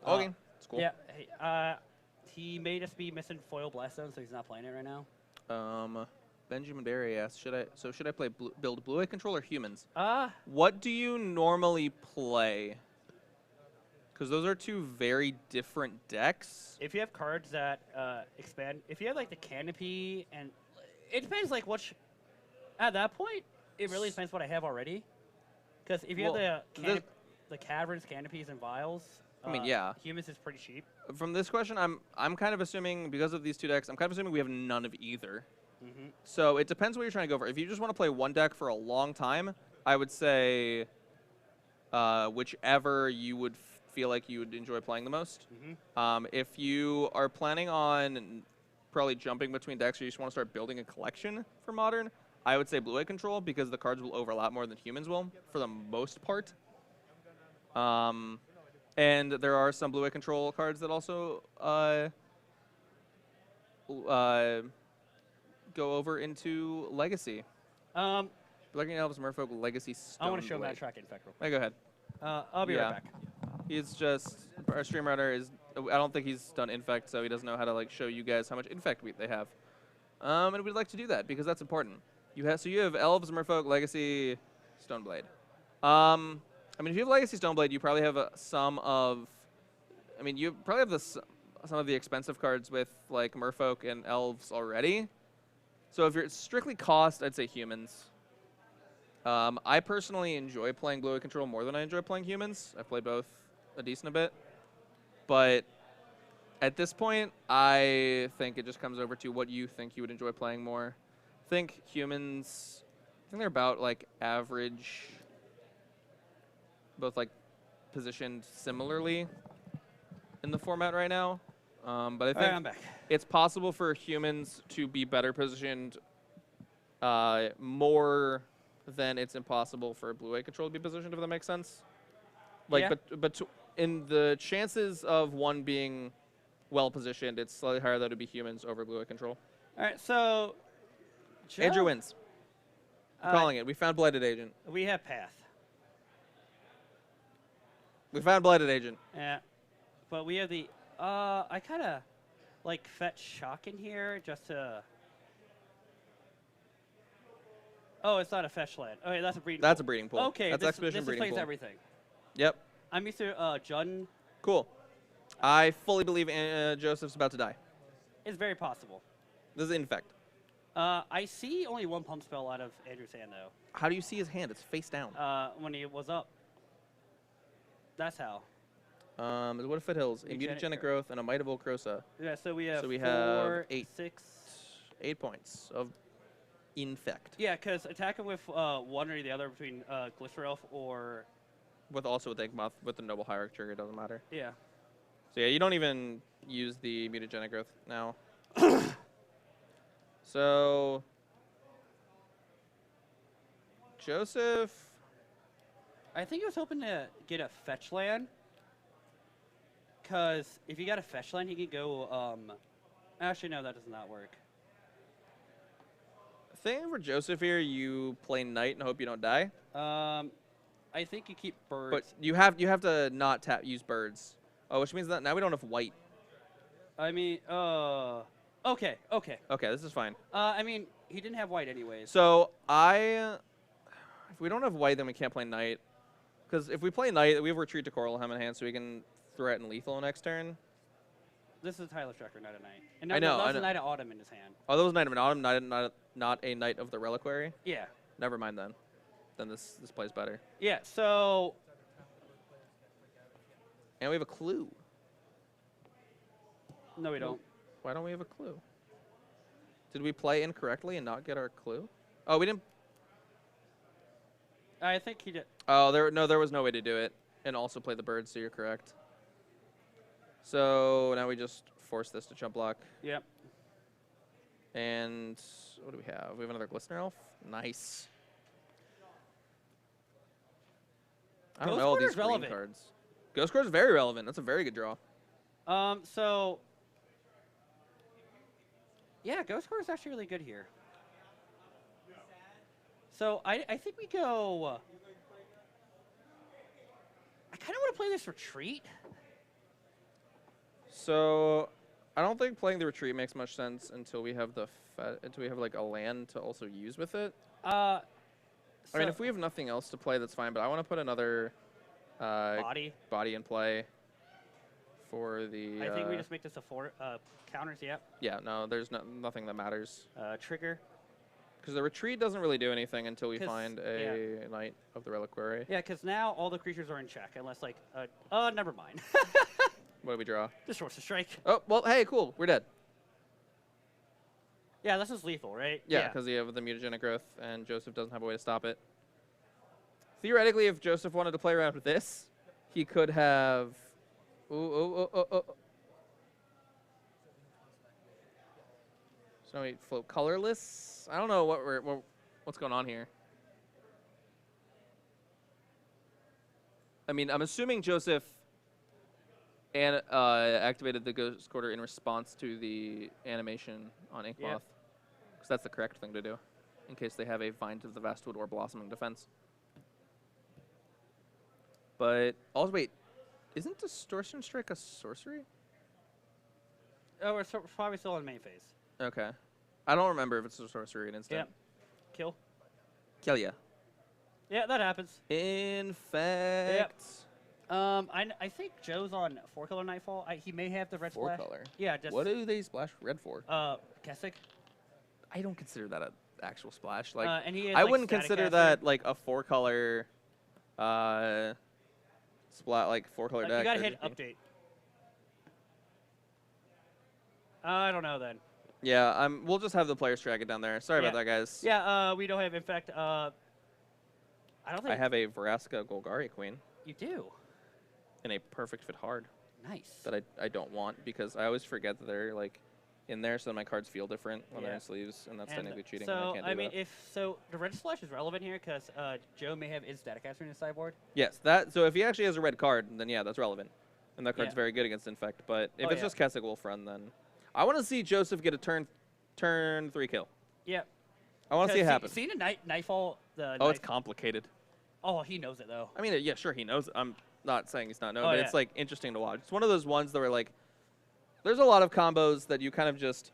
Okay, it's cool. Yeah. Hey, he may just be missing foil blast zone, so he's not playing it right now. Benjamin Barry asks, should I play build blue eye control or humans? Uh, What do you normally play? Because those are two very different decks. if you have cards that expand, if you have like the canopy, and it depends like which. At that point, it really depends what I have already. Because if you Well, have the caverns, canopies, and vials, I mean, yeah. humans is pretty cheap. From this question, I'm kind of assuming, because of these two decks, I'm kind of assuming we have none of either. Mm-hmm. So it depends what you're trying to go for. If you just want to play one deck for a long time, I would say whichever you would feel like you would enjoy playing the most. Mm-hmm. If you are planning on probably jumping between decks or you just want to start building a collection for Modern, I would say Blue Eye Control because the cards will overlap more than humans will for the most part. And there are some Blue Eye Control cards that also go over into Legacy. Looking at Elves Merfolk Legacy Stone. I want to show Blade. Matt Track Infect real quick. Hey, go ahead. I'll be Yeah. right back. He's just our stream runner is. I don't think he's done Infect, so he doesn't know how to like show you guys how much Infect they have. And we'd like to do that because that's important. You have Elves, Merfolk, Legacy, Stoneblade. I mean, if you have Legacy Stoneblade, you probably have some of. I mean, you probably have some of the expensive cards with like Merfolk and Elves already. So if you're strictly cost, I'd say humans. I personally enjoy playing Blue Eye Control more than I enjoy playing humans. I play both a decent bit. But at this point, I think it just comes over to what you think you would enjoy playing more. I think humans, I think they're about like average, both like positioned similarly in the format right now. But I think I'm back. it's possible for humans to be better positioned more than it's impossible for Blue Eye Control to be positioned, if that makes sense. Like, Yeah. but in the chances of one being well positioned, it's slightly higher that it would be humans over Blue Eye Control. All right, so Joe, Andrew wins. I'm calling it. We found Blighted Agent. We have Path. We found Blighted Agent. Yeah, but we have the. I kind of like fetch Shock in here just to. Oh, it's not a fetch land. Okay, that's a breeding. That's pool. a breeding pool. Okay, That's this Expedition breeding explains pool. everything. Yep. I'm used to Jun. Cool. I fully believe Joseph's about to die. It's very possible. This is Infect. I see only one pump spell out of Andrew's hand though. How do you see his hand? It's face down. When he was up. That's how. What if it hills? A mutagenic growth and a might of Volcrosa. Yeah, so we have So we 4, have 8. 6. 8 points of Infect. Yeah, because attack him with one or the other between Glister Elf or. With also with Eggmoth with the Noble Hierarch trigger, it doesn't matter. Yeah. So yeah, you don't even use the mutagenic growth now. So Joseph. I think he was hoping to get a fetch land. Because if you got a fetch land, he could go. Actually, no, that does not work. I think for Joseph here, you play Knight and hope you don't die. I think you keep birds. But you have to not use birds. Oh, which means that now we don't have white. I mean, okay. Okay, this is fine. I mean, he didn't have white anyways. So if we don't have white, then we can't play Knight. Because if we play Knight, we have Retreat to Coralhelm in hand, so we can threaten lethal next turn. This is Tyler Strecker, not a Knight. And I know. That's a Knight of Autumn in his hand. Oh, that was Knight of Autumn, not a Knight of the Reliquary? Yeah. Never mind then. Then this plays better. Yeah, so. And we have a clue. No, we don't. Why don't we have a clue? Did we play incorrectly and not get our clue? Oh, we didn't. I think he did. Oh, there was no way to do it. And also play the birds, so you're correct. So now we just force this to chump block. Yep. And what do we have? We have another Glistener Elf. Nice. I don't know all these green cards. Ghost Quarter is very relevant. That's a very good draw. So. Yeah, Ghost Quarter is actually really good here. So I think we go. I kind of want to play this Retreat. So, I don't think playing the retreat makes much sense until we have like a land to also use with it. I mean, if we have nothing else to play, that's fine. But I want to put another body in play for the. I think we just make this a 4 counters. Yep. Yeah. No, there's nothing that matters. Trigger. Because the retreat doesn't really do anything until we find a Knight of the Reliquary. Yeah, because now all the creatures are in check, unless like, never mind. What do we draw? Just Force to Strike. Oh, well, hey, cool. We're dead. Yeah, this is lethal, right? Yeah, because you have the mutagenic growth, and Joseph doesn't have a way to stop it. Theoretically, if Joseph wanted to play around with this, he could have... So we float colorless? I don't know what's going on here. I mean, I'm assuming Joseph activated the Ghost Quarter in response to the animation on Inkmoth. Yep. Because that's the correct thing to do, in case they have a Vine of the Vastwood or Blossoming Defense. But, also, wait, isn't Distortion Strike a sorcery? Oh, we're probably still in main phase. Okay. I don't remember if it's a sorcery in instant. Yep. Kill. Kill ya. Yeah, that happens. Infect. Yep. I think Joe's on 4-color Nightfall. He may have the red splash. 4-color? Yeah, just... What do they splash red for? Keswick. I don't consider that an actual splash. Like, and he has, I like, wouldn't static consider caster. that like a 4-color splat, like 4-color deck. You gotta or hit anything. update. I don't know then. Yeah, we'll just have the players track it down there. Sorry about that, guys. Yeah, we don't have Infect. I don't think... I have a Vraska Golgari Queen You do? in a perfect fit hard Nice. that I don't want because I always forget that they're like in there, so my cards feel different when they're in sleeves, and that's technically cheating. And I So, can't do I mean, that. the red splash is relevant here because Joe may have his static caster in his sideboard. Yes, so if he actually has a red card, then yeah, that's relevant. And that card's very good against Infect. But if it's just Keswick Wolf Run, then I want to see Joseph get a turn 3 kill. Yeah. I want to see it happen. Seeing a Nightfall, It's complicated. Oh, he knows it though. I mean, yeah, sure, he knows. I'm not saying he's not knowing, Oh, but yeah. it's like interesting to watch. It's one of those ones that were like, there's a lot of combos that you kind of just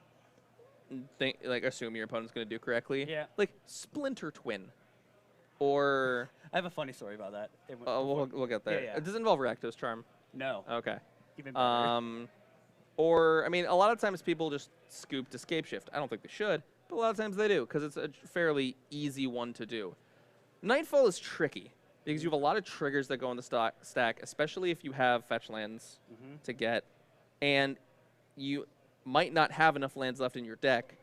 assume your opponent's going to do correctly. Yeah. Like Splinter Twin, or I have a funny story about that. we'll get there. Yeah. Does it involve Rakdos Charm? No. Okay. Even better. Or, I mean, a lot of times people just scoop to Scape Shift. I don't think they should, but a lot of times they do, because it's a fairly easy one to do. Nightfall is tricky, because you have a lot of triggers that go in the stack, especially if you have fetch lands to get, and you might not have enough lands left in your deck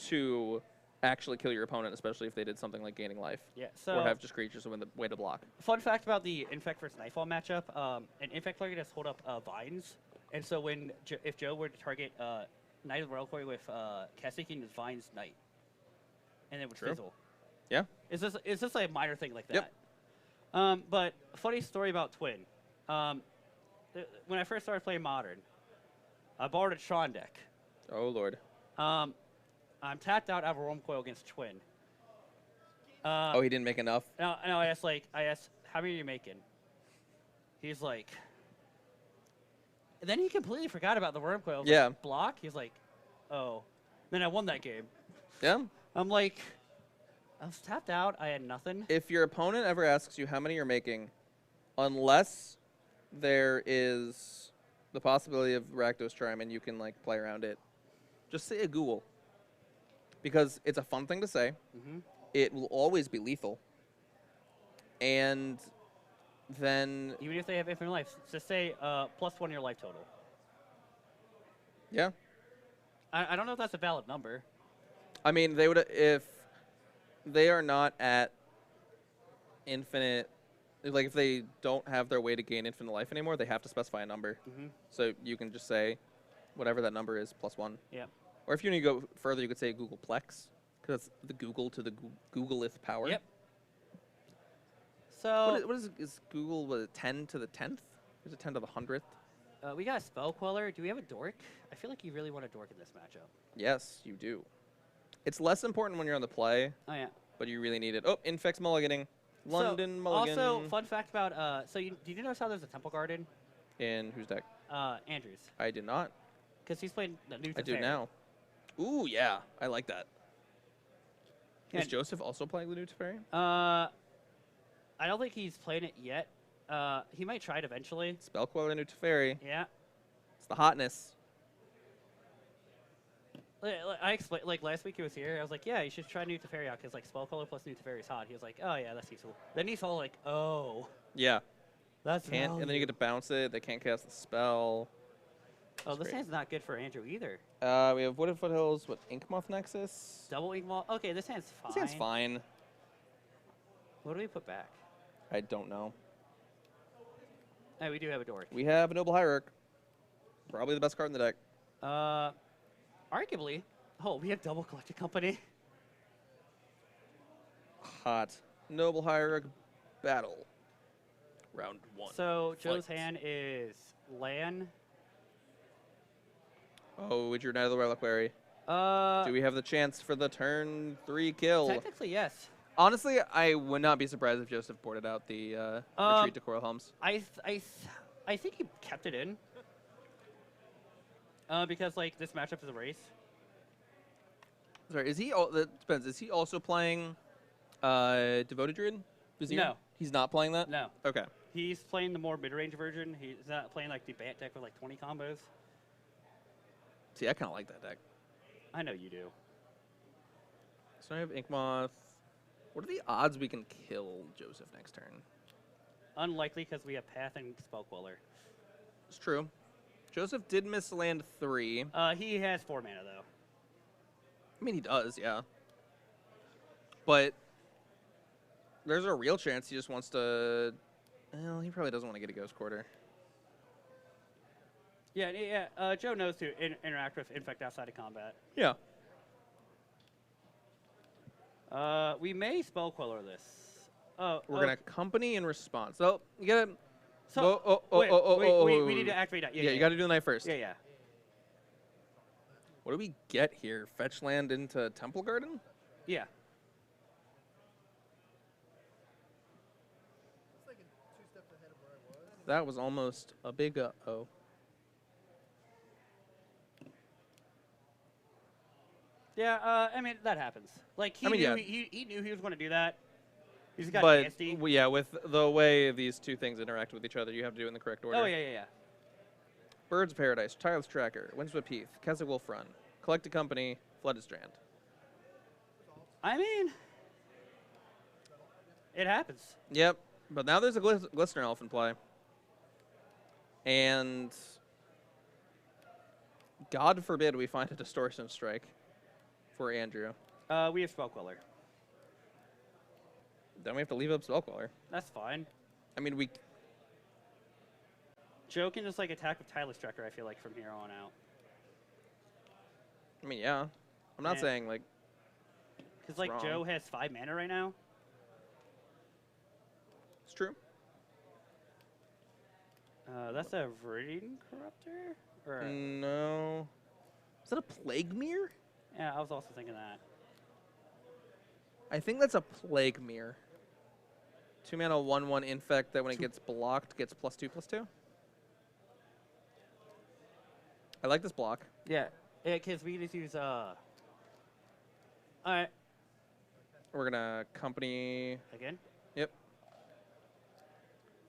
to actually kill your opponent, especially if they did something like gaining life. Yeah, so... Or have just creatures with the way to block. Fun fact about the Infect versus Nightfall matchup, an Infect player just hold up Vines. And so if Joe were to target Knight of the Reliquary with Keswick, he can just Vines Knight. And it would fizzle. Yeah. It's just like a minor thing like that. Yep. But funny story about Twin. When I first started playing Modern, I borrowed a Tron deck. Oh, Lord. I'm tapped out of a Worm Coil against Twin. Oh, he didn't make enough? No, I asked, how many are you making? He's like... And then he completely forgot about the Worm Coil. Yeah. Like, block? He's like, oh. Then I won that game. Yeah. I'm like, I was tapped out. I had nothing. If your opponent ever asks you how many you're making, unless there is the possibility of Rakdos Charm and you can like play around it, just say a ghoul. Because it's a fun thing to say. It will always be lethal. And then... Even if they have infinite life, just say +1 your life total. Yeah. I don't know if that's a valid number. I mean, they would if they are not at infinite... Like, if they don't have their way to gain infinite life anymore, they have to specify a number. So you can just say whatever that number is, +1. Yeah. Or if you need to go further, you could say Googleplex, because it's the Google to the Googleth power. Yep. So what is Google? Was it 10 to the 10th? Is it 10 to the 100th? we got a Spell Queller. Do we have a Dork? I feel like you really want a Dork in this matchup. Yes, you do. It's less important when you're on the play. Oh yeah. But you really need it. Oh, Infect's mulliganing. London mulligan. Also, fun fact about do you notice how there's a Temple Garden? In whose deck? Andrews. I do not. Because he's playing the new I do now. Ooh, yeah. I like that. Yeah. Is Joseph also playing the new Teferi? I don't think he's played it yet. He might try it eventually. Spell Queller, new Teferi. Yeah. It's the hotness. I explained, like, last week he was here. I was like, yeah, you should try new Teferi out because, like, Spell Queller plus new Teferi is hot. He was like, oh, yeah, that's useful. Then he's all like, oh. Yeah. That's And then you get to bounce it. They can't cast the spell. Oh, That's this great. hand's not good for Andrew either. We have Wooded Foothills with Inkmoth Nexus. Double Inkmoth. Okay, this hand's fine. This hand's fine. What do we put back? I don't know. Oh, we do have a Dork. We have a Noble Hierarch. Probably the best card in the deck. Arguably. Oh, we have double Collected Company. Hot. Noble Hierarch battle. Round 1. So Joe's Fight. hand is Lan. Oh, with your Knight of the Reliquary. Do we have the chance for the turn 3 kill? Technically, yes. Honestly, I would not be surprised if Joseph boarded out the retreat to Coral Helms. I think he kept it in. Because, like, this matchup is a race. Sorry, is he? That depends. Is he also playing Devoted Druid? Vizier? No. He's not playing that? No. Okay. He's playing the more mid-range version. He's not playing, like, the Bant deck with, like, 20 combos. See, I kind of like that deck. I know you do. So I have Inkmoth. What are the odds we can kill Joseph next turn? Unlikely because we have Path and Spell Queller. It's true. Joseph did miss land 3. He has 4 mana, though. I mean, he does, yeah. But there's a real chance he just wants to... Well, he probably doesn't want to get a Ghost Quarter. Yeah. Joe knows to interact with Infect outside of combat. Yeah. We may Spell Queller this. Oh, We're going to Company in response. So, you got to... So, we need to activate that. Yeah, you got to do the night first. Yeah. What do we get here? Fetch land into Temple Garden? Yeah. That was almost a big uh-oh. Yeah, I mean, that happens. Like, he knew he was going to do that. He's got nasty. Yeah, with the way these two things interact with each other, you have to do it in the correct order. Oh, yeah. Birds of Paradise, Child's Tracker, Windswept Heath, Keswick Wolf Run, Collected Company, Flooded Strand. I mean, it happens. Yep, but now there's a Glistener Elf in play. And God forbid we find a Distortion Strike for Andrew. We have Spell Queller. Then we have to leave up Spell Queller. That's fine. I mean, we... Joe can just, like, attack with Tireless Tracker, I feel like, from here on out. I mean, yeah. I'm not saying, like... Because, like, wrong. Joe has 5 mana right now. It's true. That's a Viridian Corruptor? Or No. Is that a Plague Mirror? yeah, I was also thinking that. I think that's a Plague Mirror. 2 mana, 1/1 Infect that when it gets blocked gets +2/+2. I like this block. Yeah, because we just use, Alright. We're gonna Company. Again? Yep.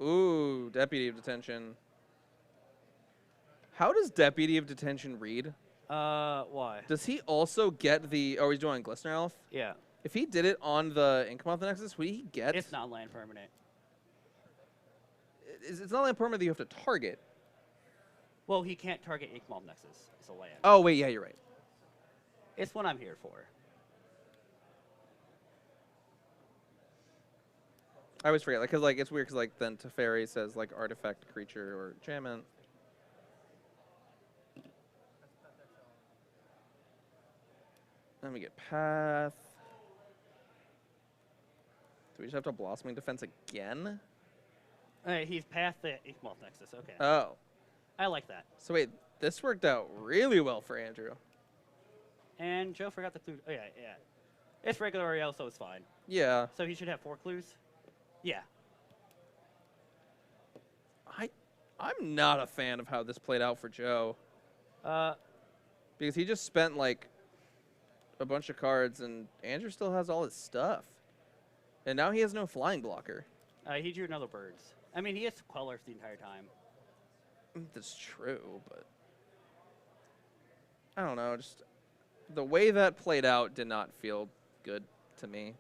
Ooh, Deputy of Detention. How does Deputy of Detention read? Why? Does he also get the... Oh, he's doing Glistener Elf? Yeah. If he did it on the Inkmoth Nexus, would he get... It's not land permanent. It's not land permanent that you have to target. Well, he can't target Inkmoth Nexus. It's a land. Oh, wait, yeah, you're right. It's what I'm here for. I always forget, because it's weird, because then Teferi says artifact, creature, or enchantment. Then we get Path. Do we just have to Blossoming Defense again? He's past the Inkmoth Nexus. Okay. Oh. I like that. So wait, this worked out really well for Andrew. And Joe forgot the clue. Oh, yeah. It's regular Ariel, so it's fine. Yeah. So he should have 4 clues? Yeah. I'm not a fan of how this played out for Joe. Because he just spent, like, a bunch of cards, and Andrew still has all his stuff. And now he has no flying blocker. He drew another birds. I mean, he has Quellers the entire time. That's true, but I don't know. Just the way that played out did not feel good to me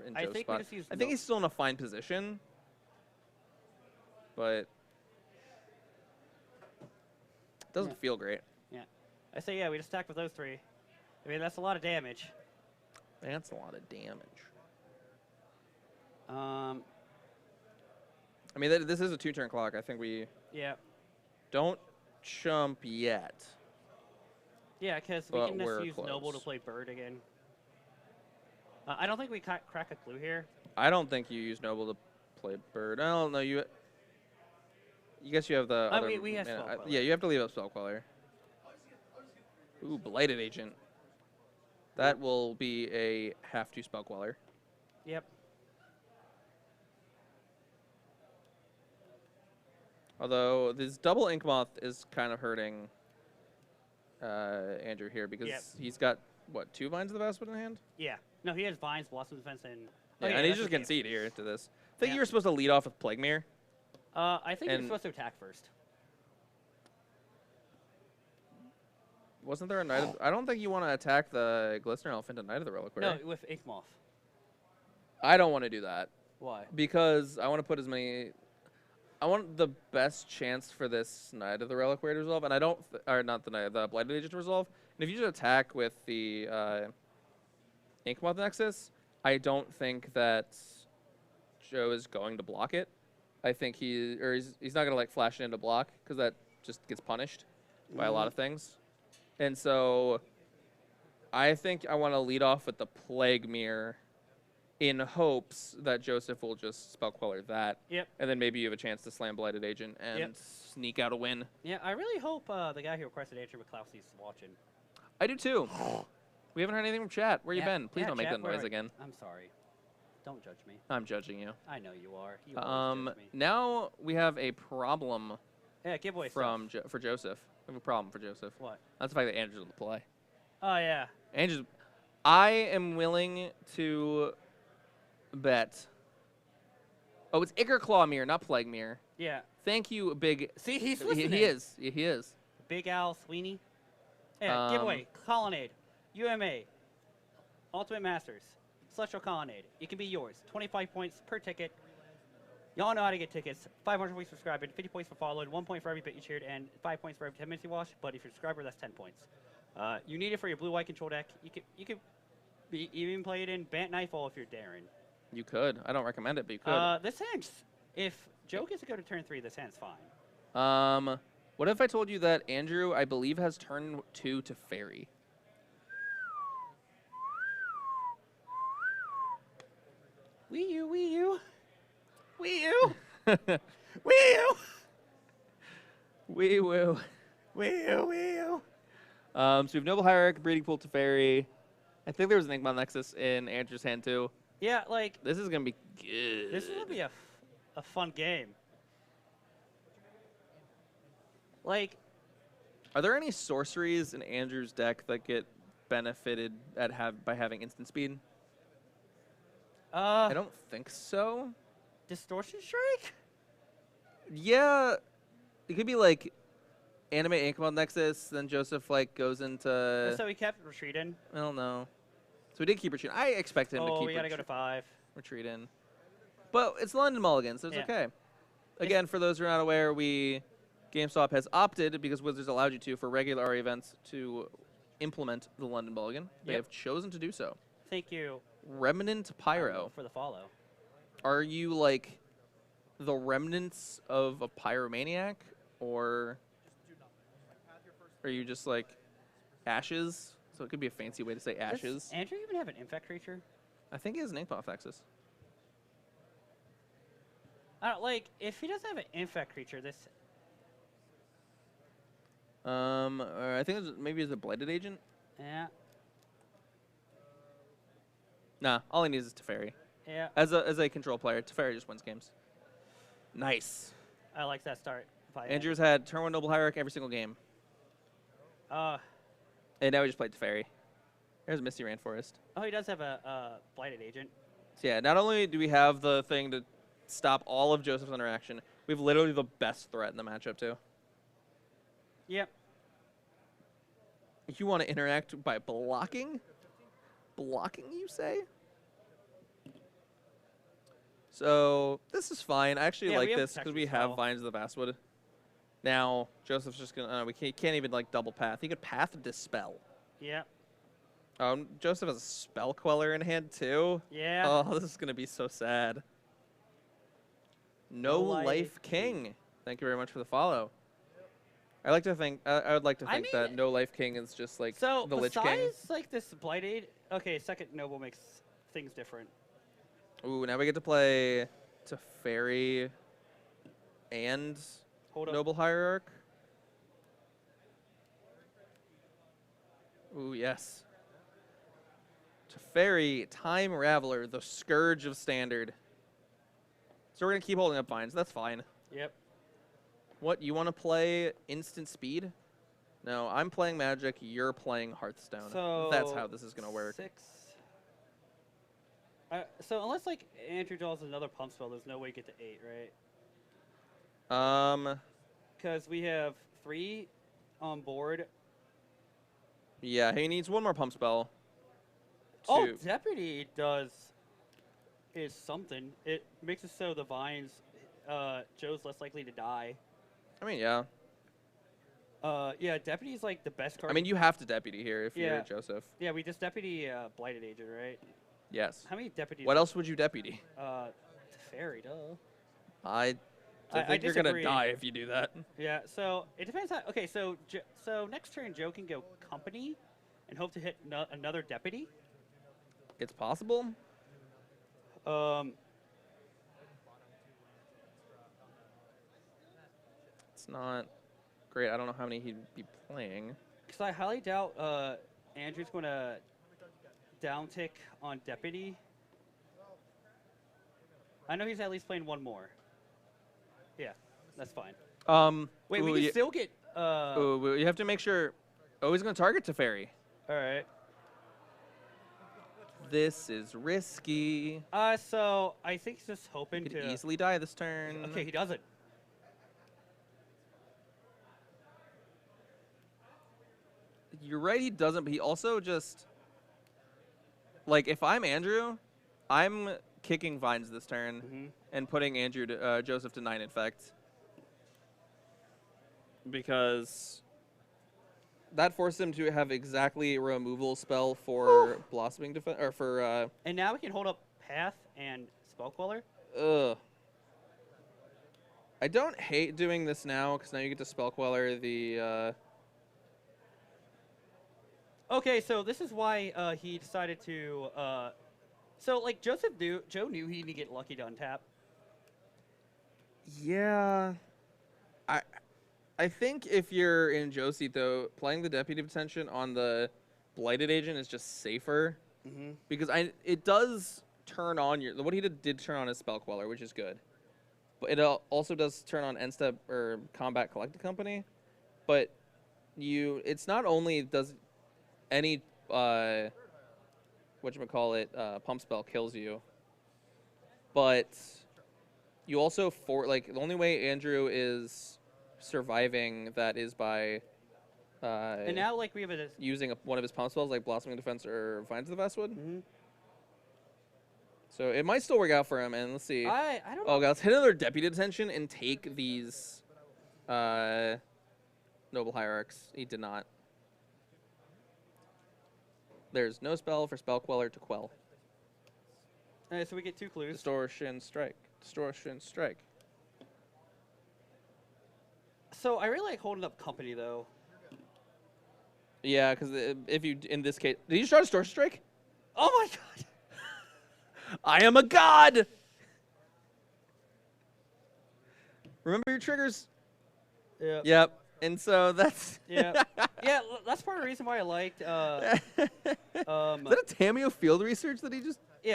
in Joe's spot. I think he's still in a fine position, but it doesn't feel great. Yeah. I say, yeah, we just stack with those three. I mean, that's a lot of damage. That's a lot of damage. I mean, this is a 2-turn clock. I think we don't chump yet. Yeah, because we can just use Noble to play Bird again. I don't think we crack a clue here. I don't think you use Noble to play Bird. I don't know. You guess you have the other... we have Spell Queller. Yeah, you have to leave up Spell Queller. Ooh, Blighted Agent. That will be a have-to Spell Queller. Yep. Although this double Ink Moth is kind of hurting Andrew here because he's got, what, 2 Vines of the Vast in hand? Yeah. No, he has Vines, Blossom Defense, and... and he's just concede here to this. I think you were supposed to lead off with Plague Mirror. I think you're supposed to attack first. Wasn't there a Knight of... I don't think you want to attack the Glistener Elephant and Knight of the Reliquary. No, with Ink Moth. I don't want to do that. Why? Because I want to put as many... I want the best chance for this Knight of the Reliquary to resolve, and I don't... or not the Knight, the Blighted Agent to resolve. And if you just attack with the Ink Moth Nexus, I don't think that Joe is going to block it. I think he's not going to, like, flash it into block, because that just gets punished by a lot of things. And so I think I want to lead off with the Plague Mirror in hopes that Joseph will just Spell Queller that. Yep. And then maybe you have a chance to slam Blighted Agent and sneak out a win. Yeah, I really hope the guy who requested Andrew McCloskey is watching. I do too. We haven't heard anything from chat. Where you been? Please don't make that noise again. I'm sorry. Don't judge me. I'm judging you. I know you are. You always judge me. Now we have a problem. Yeah, giveaway for Joseph. We have a problem for Joseph. What? That's the fact that Andrew's on the play. Oh yeah. Andrew's. I am willing to bet. Oh, it's Ichor Claw Mirror, not Plague Mirror. Yeah. Thank you, Big. See, he's listening. He is. He is. Big Al Sweeney. Yeah, giveaway. Colonnade. UMA. Ultimate Masters. Celestial Colonnade. It can be yours. 25 points per ticket. Y'all know how to get tickets. 500 points for subscribing, 50 points for following, 1 point for every bit you cheered, and 5 points for every 10 minutes you watched. But if you're a subscriber, that's 10 points. You need it for your blue-white control deck. You could even play it in Bant Knightfall if you're daring. You could. I don't recommend it, but you could. This hand, if Joe gets to go to turn 3, this hand's fine. What if I told you that Andrew, I believe, has turn 2 to Fairy? Wii U, Wii U. Wii U. Wii U. Wee woo. Wii U, Wii U. So we have Noble Hierarch, Breeding Pool to Fairy. I think there was an Ink Moth Nexus in Andrew's hand too. Yeah, like... This is going to be good. This is going to be a fun game. Like... Are there any sorceries in Andrew's deck that get benefited by having instant speed? I don't think so. Distortion Strike? Yeah. It could be like animate Ink Moth Nexus, then Joseph like goes into... So he kept retreating? I don't know. So we did keep retreating. I expect him to keep we got to go to 5. Retreat in. But it's London Mulligan, so it's okay. Again, for those who are not aware, GameStop has opted, because Wizards allowed you to, for regular RE events, to implement the London Mulligan. They have chosen to do so. Thank you. Remnant Pyro. For the follow. Are you like the remnants of a pyromaniac, or are you just like ashes? So it could be a fancy way to say ashes. Does Andrew even have an Infect creature? I think he has an Ink Moth Nexus. I don't like if he doesn't have an Infect creature. This. I think maybe it's a Blighted Agent. Yeah. Nah, all he needs is Teferi. Yeah. As a control player, Teferi just wins games. Nice. I like that start. Andrew's had turn 1 Noble Hierarch every single game. And now we just played Teferi. There's Misty Rainforest. Oh, he does have a Blighted Agent. So yeah, not only do we have the thing to stop all of Joseph's interaction, we have literally the best threat in the matchup too. Yep. You want to interact by blocking? Blocking, you say? So this is fine. I actually like this because we have Vines of the Vastwood. Now Joseph's just gonna. We can't even like double path. He could path Dispel. Yeah. Joseph has a Spell Queller in hand too. Yeah. Oh, this is gonna be so sad. No Life King. Thank you very much for the follow. I like to think. I would like to think that No Life King is just like the Lich King. Besides like this Blighted, okay, second Noble makes things different. Ooh, now we get to play Teferi and Noble Hierarch. Ooh, yes. Teferi, Time Raveler, the Scourge of Standard. So we're going to keep holding up Vines. That's fine. Yep. What, you want to play instant speed? No, I'm playing Magic, you're playing Hearthstone. So that's how this is going to work. 6. So unless like Andrew draws another pump spell, there's no way you get to 8, right? Because we have 3 on board. Yeah, he needs one more pump spell. Oh, Deputy is something. It makes it so the Vines, Joe's less likely to die. I mean, yeah. Yeah, Deputy is like the best card. I mean, you have to Deputy here if you're Joseph. Yeah, we just Deputy Blighted Agent, right? Yes. How many Deputies? What else would you Deputy? Teferi, duh. I think you're going to die if you do that. Yeah, so it depends how... Okay, so next turn, Joe can go Company and hope to hit another Deputy. It's possible. It's not great. I don't know how many he'd be playing. Because I highly doubt Andrew's going to downtick on Deputy. I know he's at least playing one more. Yeah, that's fine. Wait, we can still get... you have to make sure... Oh, he's going to target Teferi. All right. This is risky. So I think he's just hoping he could to... easily die this turn. Okay, he doesn't. You're right, he doesn't, but he also just... Like, if I'm Andrew, I'm kicking Vines this turn and putting Joseph to 9 Infect. Because that forced him to have exactly a removal spell for Blossoming Defense, or for... And now we can hold up Path and Spell Queller. Ugh. I don't hate doing this now, because now you get to Spell Queller the... Okay, so this is why he decided to... So, like, Joe knew he needed to get lucky to untap. Yeah. I think if you're in Joe's seat, though, playing the Deputy of Detention on the Blighted Agent is just safer. Because it does turn on your... What he did turn on his Spell Queller, which is good. But it also does turn on End Step or Combat Collected Company. But it's not only does any... whatchamacallit, pump spell kills you. But you also the only way Andrew is surviving that is by and now like we have using one of his pump spells like Blossoming Defense or Vines of the Vastwood. So it might still work out for him, and let's see. I don't know. Oh god, let's hit another Deputy Detention and take these Noble Hierarchs. He did not. There's no spell for Spell Queller to quell. So we get 2 clues. Distortion Strike. Distortion Strike. So I really like holding up Company, though. Yeah, because if you, in this case... Did you start a Distortion Strike? Oh my god! I am a god! Remember your triggers? Yeah. Yep. And so that's... Yeah. Yeah, that's part of the reason why I liked... Is that a Tameo field research that he just... Yeah.